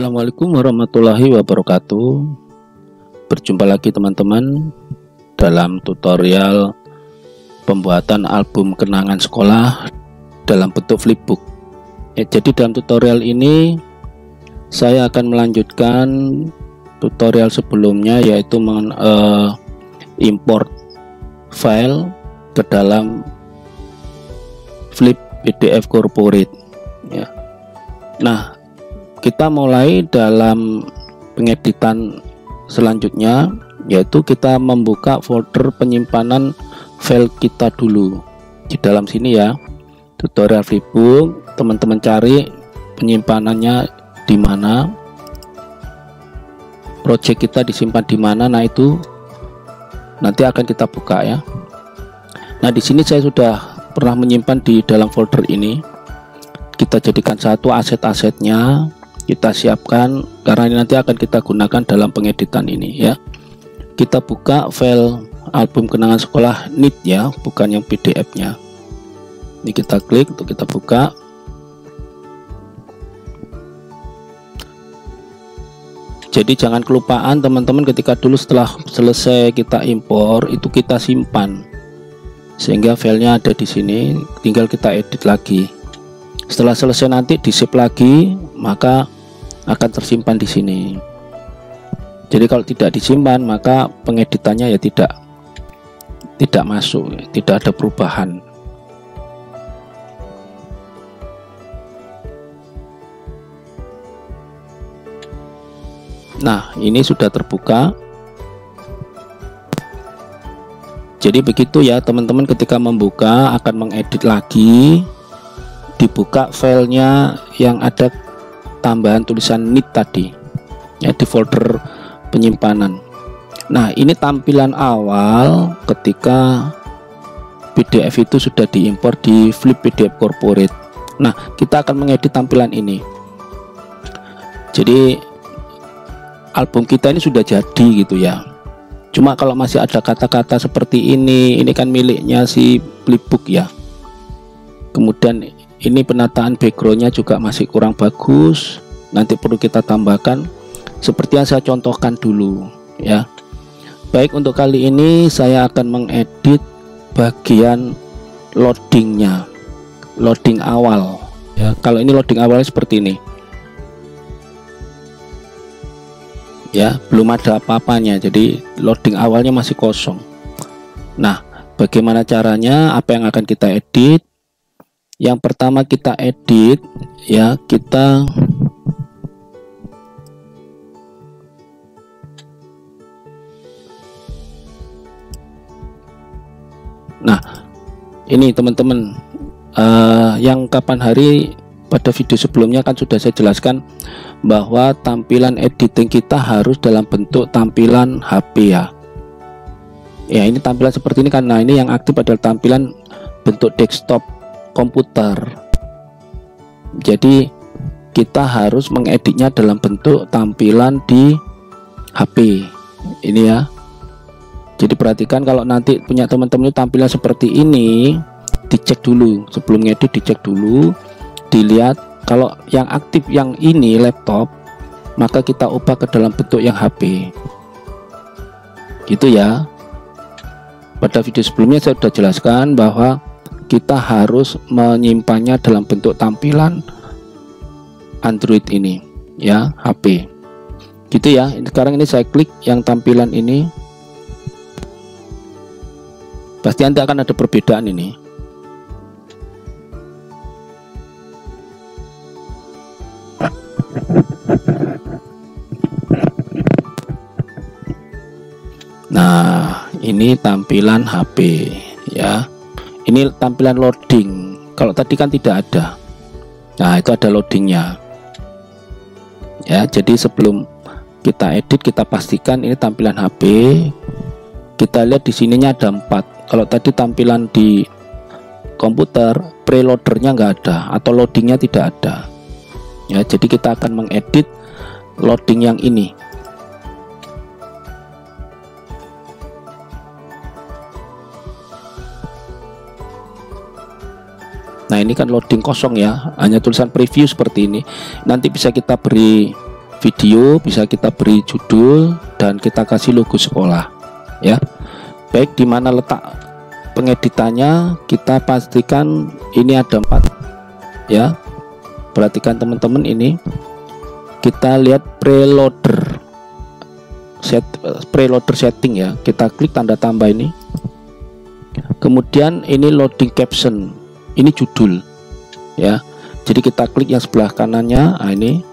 Assalamualaikum warahmatullahi wabarakatuh. Berjumpa lagi teman-teman dalam tutorial pembuatan album kenangan sekolah dalam bentuk flipbook. Jadi dalam tutorial ini saya akan melanjutkan tutorial sebelumnya, yaitu import file ke dalam Flip PDF Corporate ya. Nah, kita mulai dalam pengeditan selanjutnya, yaitu kita membuka folder penyimpanan file kita dulu di dalam sini ya. Tutorial flipbook, teman-teman cari penyimpanannya di mana, project kita disimpan di mana. Nah, itu nanti akan kita buka ya. Nah, di sini saya sudah pernah menyimpan di dalam folder ini. Kita jadikan satu aset-asetnya, kita siapkan karena ini nanti akan kita gunakan dalam pengeditan ini ya. Kita buka file album kenangan sekolah NIT ya, bukan yang PDF-nya. Ini kita klik untuk kita buka. Jadi jangan kelupaan teman-teman, ketika dulu setelah selesai kita impor itu kita simpan, sehingga filenya ada di sini, tinggal kita edit lagi. Setelah selesai nanti di save lagi, maka akan tersimpan di sini. Jadi kalau tidak disimpan, maka pengeditannya ya tidak masuk, tidak ada perubahan. Nah, ini sudah terbuka. Jadi begitu ya teman-teman, ketika membuka akan mengedit lagi, dibuka filenya yang ada tambahan tulisan NIT tadi ya, di folder penyimpanan. Nah, ini tampilan awal ketika PDF itu sudah diimpor di Flip PDF Corporate. Nah, kita akan mengedit tampilan ini. Jadi album kita ini sudah jadi gitu ya. Cuma kalau masih ada kata-kata seperti ini kan miliknya si flipbook ya. Kemudian ini penataan backgroundnya juga masih kurang bagus, nanti perlu kita tambahkan seperti yang saya contohkan dulu ya. Baik, untuk kali ini saya akan mengedit bagian loadingnya, loading awal ya. Kalau ini loading awalnya seperti ini ya, belum ada apa-apanya, jadi loading awalnya masih kosong. Nah, bagaimana caranya, apa yang akan kita edit? Yang pertama kita edit ya, nah ini teman-teman, yang kapan hari pada video sebelumnya kan sudah saya jelaskan bahwa tampilan editing kita harus dalam bentuk tampilan HP ya. Ya, ini tampilan seperti ini kan. Nah, ini yang aktif adalah tampilan bentuk desktop komputer. Jadi kita harus mengeditnya dalam bentuk tampilan di HP ini ya. Jadi perhatikan, kalau nanti punya teman-teman tampilan seperti ini, dicek dulu sebelum ngedit, dicek dulu, dilihat. Kalau yang aktif yang ini laptop, maka kita ubah ke dalam bentuk yang HP gitu ya. Pada video sebelumnya saya sudah jelaskan bahwa kita harus menyimpannya dalam bentuk tampilan Android ini ya, HP gitu ya. Sekarang ini saya klik yang tampilan ini, pasti nanti akan ada perbedaan ini. Nah, ini tampilan HP ya. Ini tampilan loading. Kalau tadi kan tidak ada. Nah, itu ada loadingnya ya. Jadi sebelum kita edit, kita pastikan ini tampilan HP. Kita lihat di sininya ada 4. Kalau tadi tampilan di komputer, preloadernya nggak ada atau loadingnya tidak ada ya. Jadi kita akan mengedit loading yang ini. Nah, ini kan loading kosong ya, hanya tulisan preview seperti ini. Nanti bisa kita beri video, bisa kita beri judul dan kita kasih logo sekolah ya. Baik, di mana letak pengeditannya, kita pastikan ini ada 4 ya. Perhatikan teman-teman, ini kita lihat preloader setting ya. Kita klik tanda tambah ini, kemudian ini loading caption, ini judul ya. Jadi kita klik yang sebelah kanannya. Nah, ini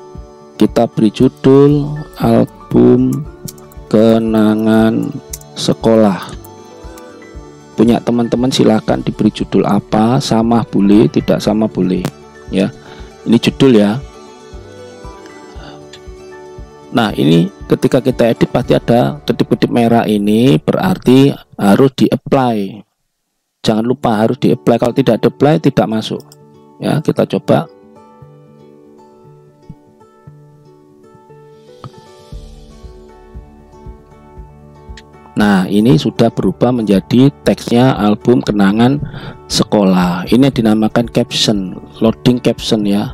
kita beri judul album kenangan sekolah. Punya teman-teman silahkan diberi judul apa, sama boleh, tidak sama boleh ya. Ini judul ya. Nah, ini ketika kita edit pasti ada kedip-kedip merah, ini berarti harus di apply. Jangan lupa harus di apply. Kalau tidak di apply tidak masuk ya. Kita coba. Nah, ini sudah berubah menjadi teksnya album kenangan sekolah. Ini dinamakan caption, loading caption ya.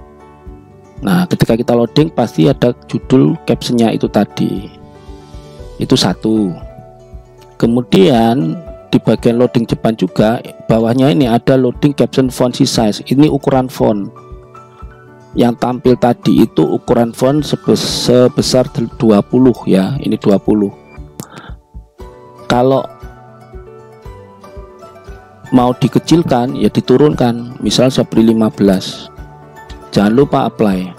Nah, ketika kita loading pasti ada judul captionnya itu tadi. Itu satu. Kemudian di bagian loading depan juga, bawahnya ini ada loading caption font size. Ini ukuran font. Yang tampil tadi itu ukuran font sebesar 20 ya. Ini 20. Kalau mau dikecilkan ya diturunkan, misal saya beri 15. Jangan lupa apply.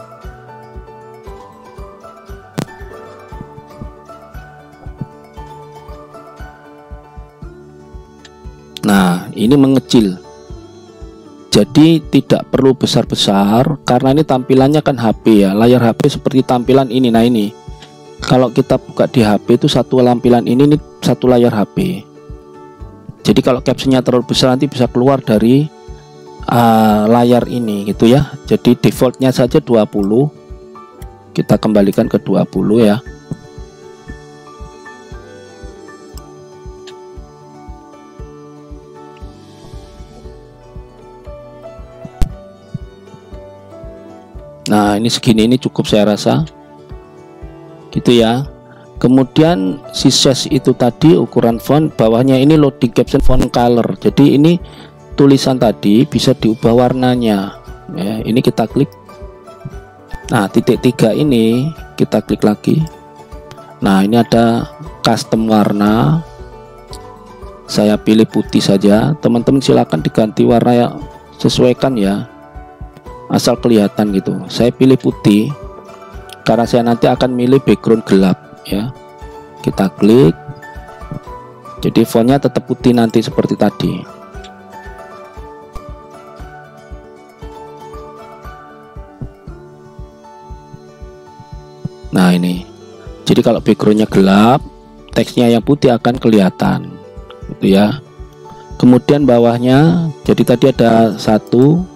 Nah, ini mengecil, jadi tidak perlu besar-besar karena ini tampilannya kan HP ya, layar HP seperti tampilan ini. Nah, ini kalau kita buka di HP itu satu lampiran ini satu layar HP. Jadi kalau captionnya terlalu besar nanti bisa keluar dari layar ini gitu ya. Jadi defaultnya saja 20. Kita kembalikan ke 20 ya. Nah, ini segini, ini cukup saya rasa gitu ya. Kemudian si size itu tadi ukuran font, bawahnya ini loading caption font color. Jadi ini tulisan tadi bisa diubah warnanya ya. Ini kita klik. Nah, titik 3 ini kita klik lagi. Nah, ini ada custom warna. Saya pilih putih saja. Teman-teman silakan diganti warna ya, sesuaikan ya, asal kelihatan gitu. Saya pilih putih karena saya nanti akan milih background gelap ya. Kita klik, jadi fontnya tetap putih nanti seperti tadi. Nah, ini jadi kalau backgroundnya gelap, teksnya yang putih akan kelihatan gitu ya. Kemudian bawahnya, jadi tadi ada 1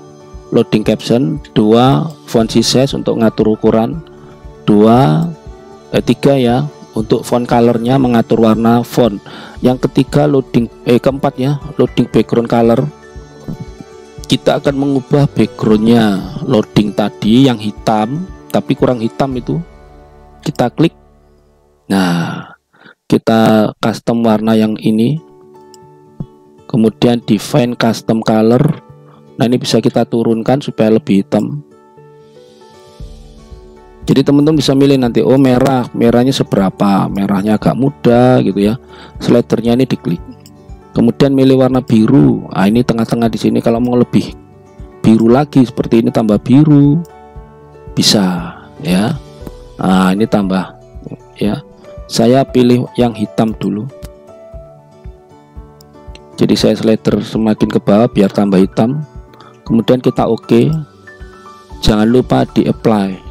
loading caption, 2 font size untuk ngatur ukuran, 3 ya untuk font colornya, mengatur warna font. Yang ketiga keempat ya, loading background color. Kita akan mengubah backgroundnya loading tadi yang hitam tapi kurang hitam itu, kita klik. Nah, kita custom warna yang ini, kemudian define custom color. Nah, ini bisa kita turunkan supaya lebih hitam. Jadi teman-teman bisa milih nanti, oh merahnya seberapa, merahnya agak muda gitu ya. Slidernya ini diklik. Kemudian milih warna biru. Nah, ini tengah-tengah di sini. Kalau mau lebih biru lagi seperti ini, tambah biru bisa ya. Nah, ini tambah ya. Saya pilih yang hitam dulu. Jadi saya slider semakin ke bawah biar tambah hitam. Kemudian kita oke. Jangan lupa di apply.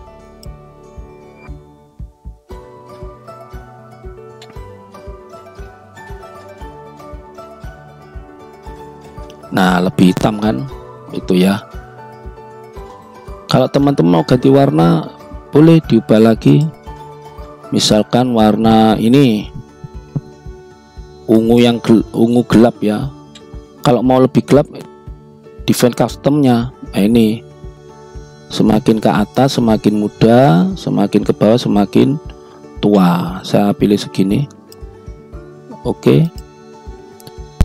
Nah, lebih hitam kan itu ya. Kalau teman-teman mau ganti warna, boleh diubah lagi. Misalkan warna ini ungu gelap ya. Kalau mau lebih gelap, define customnya. Nah, ini Semakin ke atas semakin muda, semakin ke bawah semakin tua. Saya pilih segini. Oke,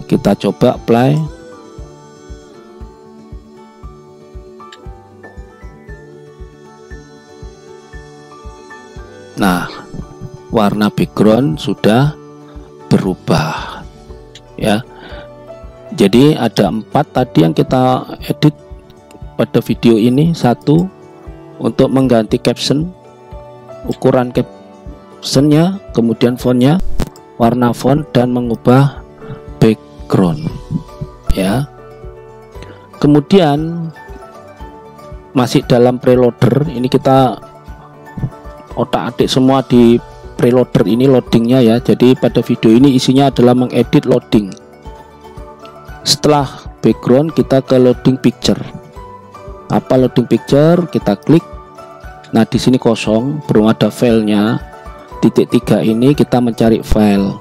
kita coba apply. Nah, warna background sudah berubah ya. Jadi ada 4 tadi yang kita edit pada video ini. 1 untuk mengganti caption, ukuran captionnya, kemudian fontnya, warna font, dan mengubah background ya. Kemudian masih dalam preloader, ini kita otak-atik semua di preloader ini loadingnya ya. Jadi pada video ini isinya adalah mengedit loading. Setelah background kita ke loading picture. Apa loading picture? Kita klik. Nah, di sini kosong, belum ada filenya. Titik 3 ini kita mencari file.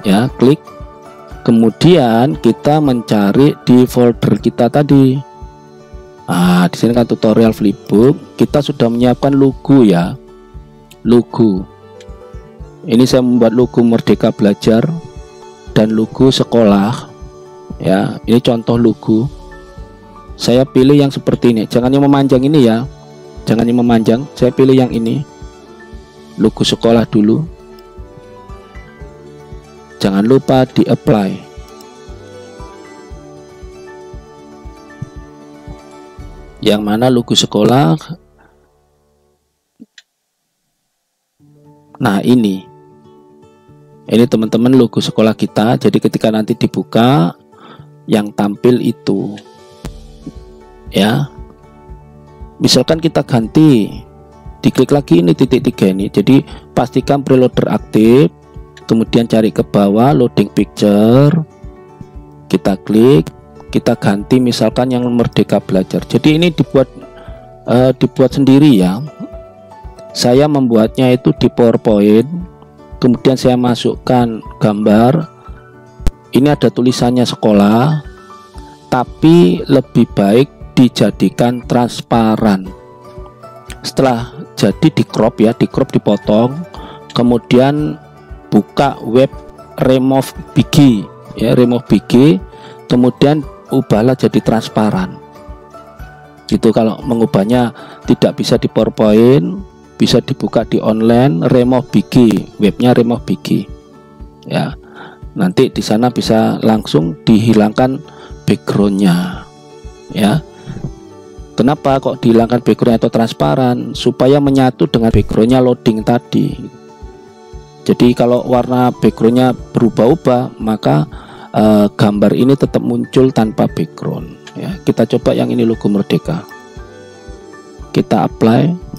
Ya, klik. Kemudian kita mencari di folder kita tadi. Nah, di sini kan tutorial flipbook. Kita sudah menyiapkan logo ya. Logo. Ini saya membuat logo Merdeka Belajar dan logo sekolah. Ya, ini contoh logo. Saya pilih yang seperti ini. Jangan yang memanjang ini ya. Jangan yang memanjang. Saya pilih yang ini. Logo sekolah dulu. Jangan lupa di apply. Yang mana logo sekolah. Nah, ini teman-teman logo sekolah kita. Jadi ketika nanti dibuka, yang tampil itu ya. Misalkan kita ganti, diklik lagi ini titik 3 ini. Jadi pastikan preloader aktif, kemudian cari ke bawah loading picture, kita klik, kita ganti misalkan yang Merdeka Belajar. Jadi ini dibuat sendiri ya. Saya membuatnya itu di PowerPoint, kemudian saya masukkan gambar. Ini ada tulisannya sekolah, tapi lebih baik dijadikan transparan. Setelah jadi di crop ya, di crop, dipotong, kemudian buka web remove bg ya, remove bg, kemudian ubahlah jadi transparan. Itu kalau mengubahnya tidak bisa di PowerPoint, bisa dibuka di online, remove bg, webnya remove bg ya. Nanti di sana bisa langsung dihilangkan backgroundnya ya. Kenapa kok dihilangkan background atau transparan? Supaya menyatu dengan backgroundnya loading tadi. Jadi kalau warna backgroundnya berubah-ubah, maka gambar ini tetap muncul tanpa background ya. Kita coba yang ini, logo Merdeka. Kita apply.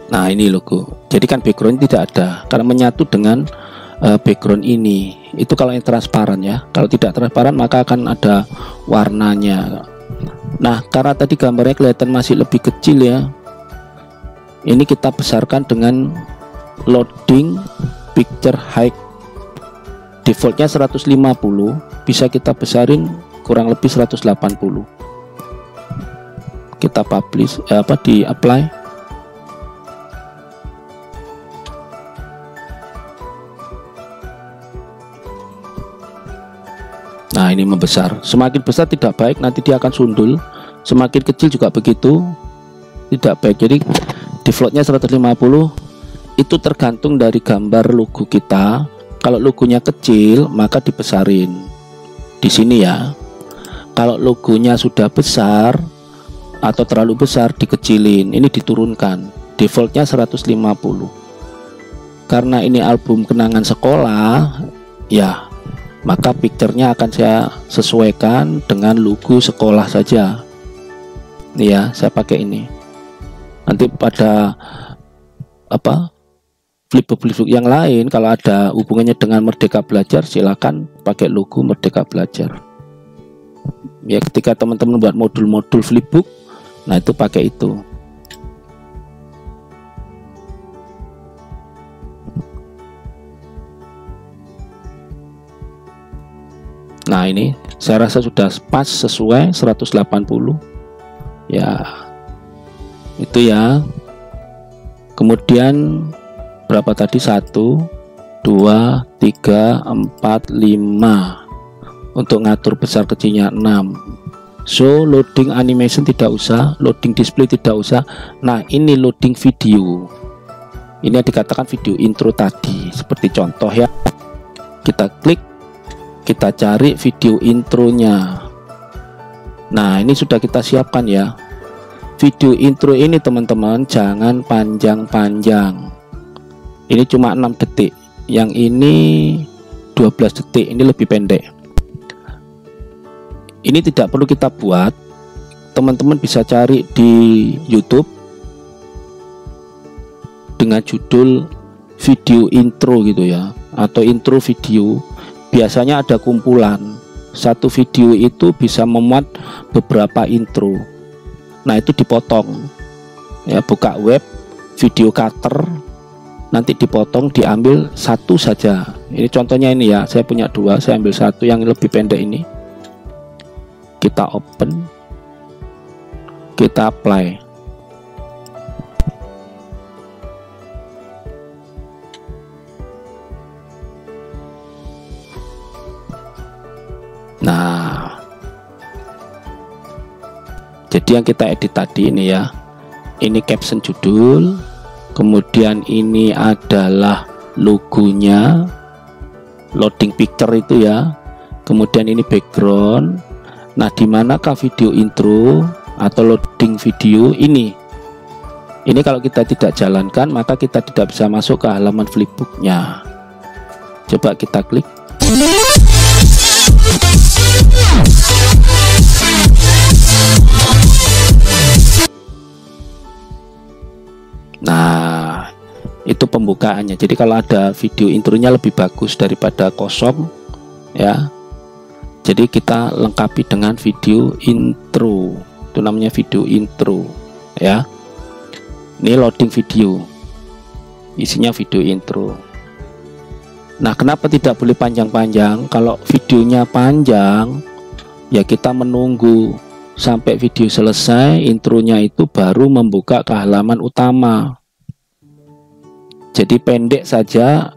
Nah, ini logo. Jadi kan background tidak ada karena menyatu dengan background ini. Itu kalau yang transparan ya. Kalau tidak transparan maka akan ada warnanya. Nah, karena tadi gambarnya kelihatan masih lebih kecil ya, ini kita besarkan dengan loading picture height. Defaultnya 150, bisa kita besarin kurang lebih 180. Kita publish di apply. Nah, ini membesar. Semakin besar tidak baik, nanti dia akan sundul. Semakin kecil juga begitu, tidak baik. Jadi defaultnya 150. Itu tergantung dari gambar logo kita. Kalau logonya kecil maka dibesarin di sini ya. Kalau logonya sudah besar atau terlalu besar dikecilin, ini diturunkan. Defaultnya 150. Karena ini album kenangan sekolah ya, maka picture-nya akan saya sesuaikan dengan logo sekolah saja. Nih ya, saya pakai ini. Nanti pada flipbook yang lain, kalau ada hubungannya dengan Merdeka Belajar, silakan pakai logo Merdeka Belajar. Ya, ketika teman-teman buat modul-modul flipbook, nah itu pakai itu. Saya rasa sudah pas sesuai 180 ya, itu ya. Kemudian berapa tadi, 1 2 3 4 5 untuk ngatur besar kecilnya 6. So loading animation tidak usah, loading display tidak usah. Nah ini loading video, ini yang dikatakan video intro tadi. Seperti contoh ya, kita klik, kita cari video intronya. Nah ini sudah kita siapkan ya. Video intro ini teman-teman jangan panjang-panjang, ini cuma 6 detik, yang ini 12 detik, ini lebih pendek. Ini tidak perlu kita buat, teman-teman bisa cari di YouTube dengan judul video intro gitu ya, atau intro video. Biasanya ada kumpulan, satu video itu bisa memuat beberapa intro. Nah itu dipotong ya, buka web video cutter, nanti dipotong, diambil satu saja. Ini contohnya ini ya, saya punya 2, saya ambil satu yang lebih pendek ini. Kita open, kita apply. Nah, jadi yang kita edit tadi ini ya, ini caption judul, kemudian ini adalah logonya, loading picture itu ya, kemudian ini background. Nah di manakah video intro atau loading video ini kalau kita tidak jalankan, maka kita tidak bisa masuk ke halaman flipbooknya. Coba kita klik. Nah itu pembukaannya. Jadi kalau ada video intronya lebih bagus daripada kosong ya. Jadi kita lengkapi dengan video intro, itu namanya video intro ya. Ini loading video, isinya video intro. Nah kenapa tidak boleh panjang-panjang? Kalau videonya panjang ya kita menunggu sampai video selesai, intronya itu baru membuka ke halaman utama. Jadi pendek saja,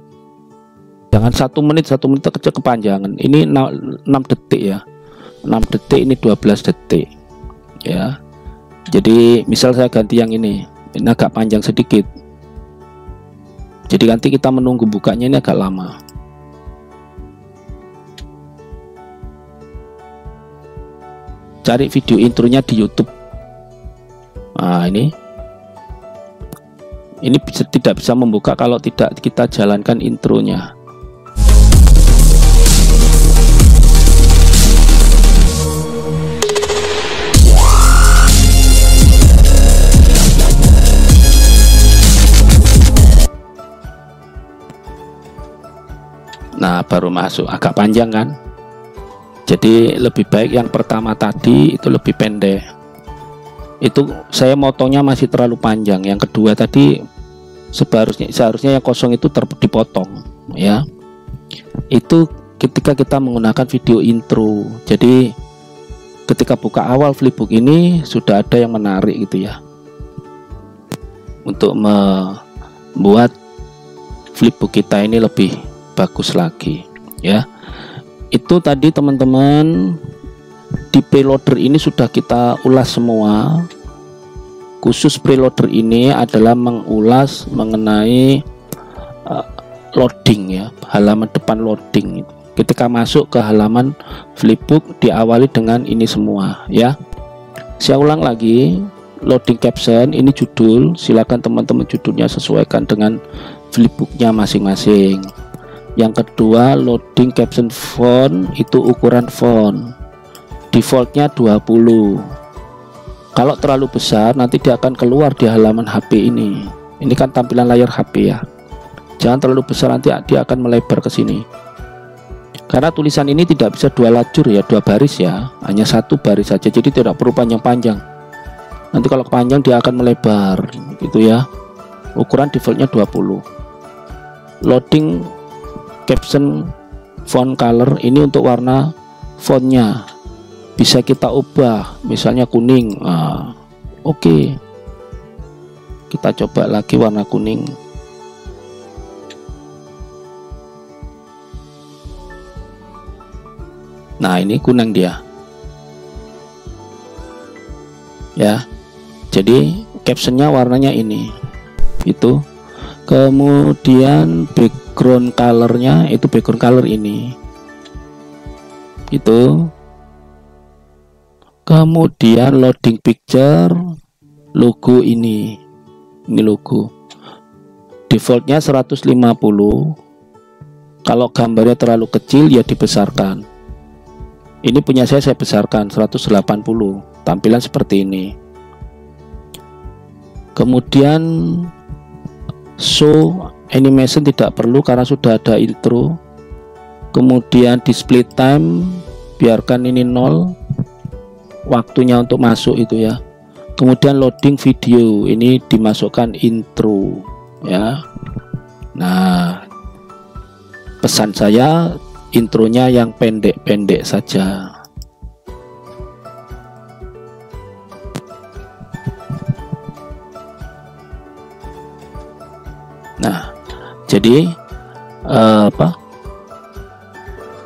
jangan 1 menit kecil kepanjangan. Ini 6 detik ya, 6 detik, ini 12 detik ya. Jadi misal saya ganti yang ini agak panjang sedikit, jadi nanti kita menunggu bukanya ini agak lama. Cari video intronya di YouTube. Nah ini tidak bisa membuka kalau tidak kita jalankan intronya. Nah baru masuk, agak panjang kan. Jadi lebih baik yang pertama tadi itu lebih pendek. Itu saya motongnya masih terlalu panjang. Yang kedua tadi seharusnya yang kosong itu dipotong ya. Itu ketika kita menggunakan video intro. Jadi ketika buka awal flipbook ini sudah ada yang menarik gitu ya, untuk membuat flipbook kita ini lebih bagus lagi ya. Itu tadi teman-teman, di preloader ini sudah kita ulas semua. Khusus preloader ini adalah mengulas mengenai loading ya, halaman depan loading. Ketika masuk ke halaman flipbook diawali dengan ini semua ya. Saya ulang lagi, loading caption ini judul, silakan teman-teman judulnya sesuaikan dengan flipbooknya masing-masing. Yang kedua, loading caption font, itu ukuran font defaultnya 20. Kalau terlalu besar nanti dia akan keluar di halaman HP ini. Ini kan tampilan layar HP ya. Jangan terlalu besar, nanti dia akan melebar ke sini. Karena tulisan ini tidak bisa 2 lajur ya, 2 baris ya, hanya 1 baris saja. Jadi tidak perlu panjang-panjang. Nanti kalau panjang dia akan melebar gitu ya. Ukuran defaultnya 20. Loading caption font color ini untuk warna fontnya bisa kita ubah, misalnya kuning. Oke. Kita coba lagi warna kuning. Nah, ini kuning dia. Ya. Jadi captionnya warnanya ini. Itu. Kemudian background colornya itu background color ini. Itu. Kemudian loading picture, logo ini logo. Defaultnya 150. Kalau gambarnya terlalu kecil ya dibesarkan. Ini punya saya besarkan 180. Tampilan seperti ini. Kemudian show animation tidak perlu karena sudah ada intro. Kemudian display time biarkan ini 0, waktunya untuk masuk itu ya. Kemudian loading video ini dimasukkan intro ya. Nah, pesan saya intronya yang pendek-pendek saja. Nah, jadi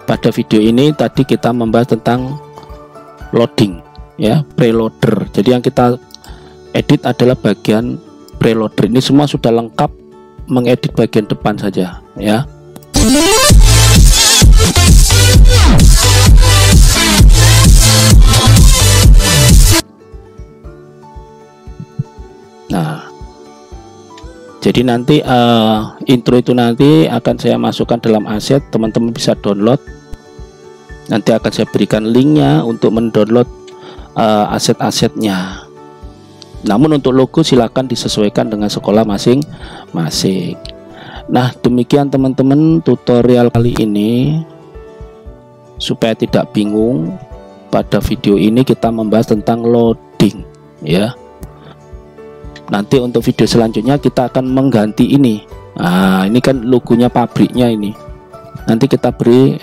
pada video ini tadi kita membahas tentang loading ya, preloader. Jadi yang kita edit adalah bagian preloader. Ini semua sudah lengkap, mengedit bagian depan saja ya. Nah, jadi nanti intro itu nanti akan saya masukkan dalam aset, teman-teman bisa download. Nanti akan saya berikan linknya untuk mendownload aset-asetnya. Namun untuk logo silakan disesuaikan dengan sekolah masing-masing. Nah, demikian teman-teman tutorial kali ini. Supaya tidak bingung, pada video ini kita membahas tentang loading ya. Nanti untuk video selanjutnya kita akan mengganti ini. Nah, ini kan logonya pabriknya ini. Nanti kita beri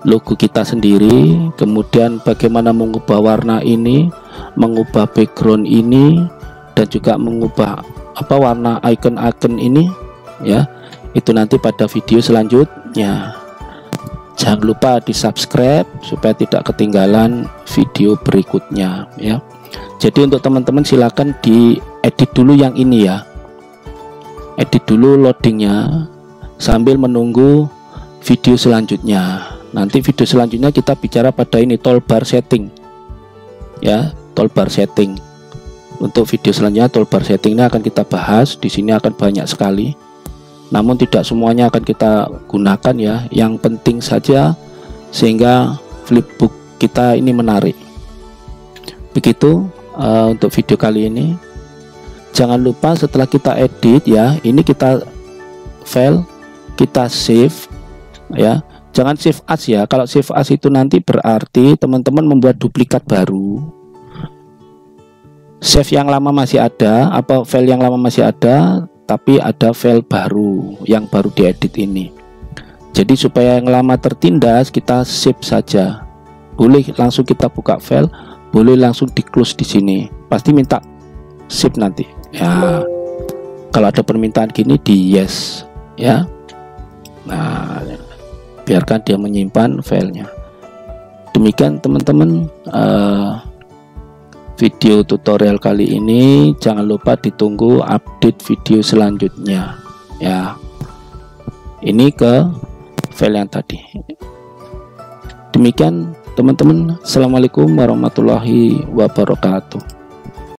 logo kita sendiri, kemudian bagaimana mengubah warna ini, mengubah background ini, dan juga mengubah warna icon-icon ini ya. Itu nanti pada video selanjutnya. Jangan lupa di subscribe supaya tidak ketinggalan video berikutnya ya. Jadi untuk teman-teman silakan diedit dulu yang ini ya. Edit dulu loadingnya sambil menunggu video selanjutnya. Nanti video selanjutnya kita bicara pada ini toolbar setting ya, toolbar setting. Untuk video selanjutnya toolbar setting ini akan kita bahas. Di sini akan banyak sekali. Namun tidak semuanya akan kita gunakan ya. Yang penting saja sehingga flipbook kita ini menarik. Begitu untuk video kali ini. Jangan lupa setelah kita edit ya, ini kita file, kita save ya. Jangan save as ya. Kalau save as itu nanti berarti teman-teman membuat duplikat baru. Save yang lama masih ada, file yang lama masih ada, tapi ada file baru yang baru diedit ini. Jadi supaya yang lama tertindas, kita save saja. Boleh langsung kita buka file, boleh langsung di close di sini. Pasti minta save nanti. Ya. Kalau ada permintaan gini di yes ya. Nah, biarkan dia menyimpan filenya. Demikian teman-teman video tutorial kali ini. Jangan lupa ditunggu update video selanjutnya ya. Ini ke file yang tadi. Demikian teman-teman. Assalamualaikum warahmatullahi wabarakatuh.